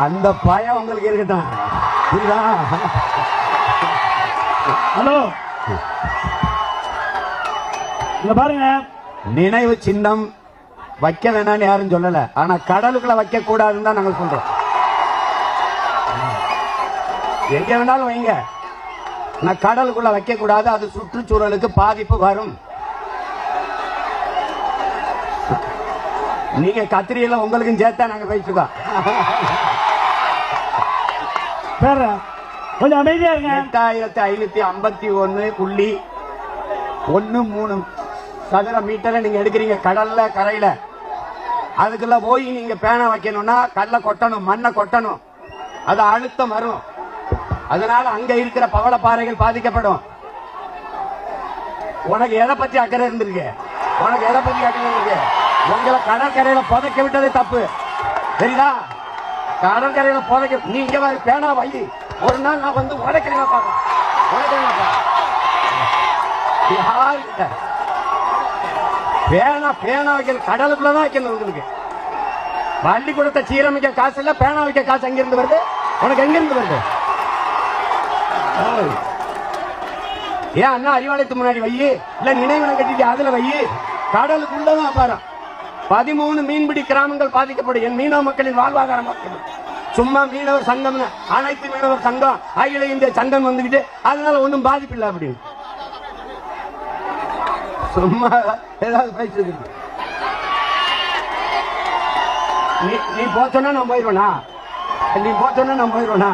அந்த பயம் உங்களுக்கு இருக்கட்டும். புரியுதா? ஹலோ, இங்க பாருங்க, நினைவு சின்னம் வைக்க வேணாம்னு யாரும் சொல்லல. ஆனா கடலுக்குள்ள வைக்க கூடாதுன்னு தான் நாங்க சொல்றோம். எங்க வேணாலும் வைங்க, நான் கடலுக்குள்ள வைக்க கூடாது. அது சுற்றுச்சூழலுக்கு பாதிப்பு வரும். நீங்க கத்திரியில உங்களுக்கும் சேர்த்தா நாங்க பேசிருக்கோம். கொஞ்சம் அமைதியா இருங்க. 8551.13 சதுர மீட்டரை நீங்க எடுக்கிறீங்க கடல்ல கரையில. அதுக்குள்ள போய் நீங்க பேனை வைக்கணும்னா கல்ல கொட்டணும், மண்ணை கொட்டணும், அது அழுத்தம் வரும். அதனால அங்க இருக்கிற பவளப்பாறைகள் பாதிக்கப்படும். உனக்கு எதை பத்தி அக்கறை இருந்திருக்கு? உனக்கு எதை பத்தி அக்கறை இருக்கு? உங்களை கடற்கரையில புதைக்க விட்டது தப்பு, சரிதா? கடற்கரையில புதைக்க நீங்க பேனா வை. ஒரு நாள் நான் வந்து உடைக்கிறேன் பேனா பேனா வைக்கிற கடலுக்குள்ளதான் வைக்கணும். உங்களுக்கு பள்ளிக்கூடத்தை சீரமைக்க காசு இல்ல, பேனா வைக்க காசு எங்க இருந்து வருது? உனக்கு எங்க இருந்து வருது? ஏன் அண்ணா அறிவாலயத்துக்கு முன்னாடி வை, இல்ல நினைவனம் கட்டிட்டு அதுல வை. கடலுக்குள்ளதான் பாரு. 13 மீன்பிடி கிராமங்கள் பாதிக்கப்படும். என் மீனவ மக்களின் வாழ்வாதாரம் சும்மா மீனவர் சங்கம், அனைத்து மீனவர் சங்கம், அகில இந்திய சங்கம் வந்துகிட்டு அதனால ஒன்றும் பாதிப்பு இல்லை அப்படின்னு சும்மா ஏதாவது பேசுறது. நீ போச்சோன்னா நான் போயிடுவேனா? நீ போச்சோன்னா நான் போயிடுவேனா?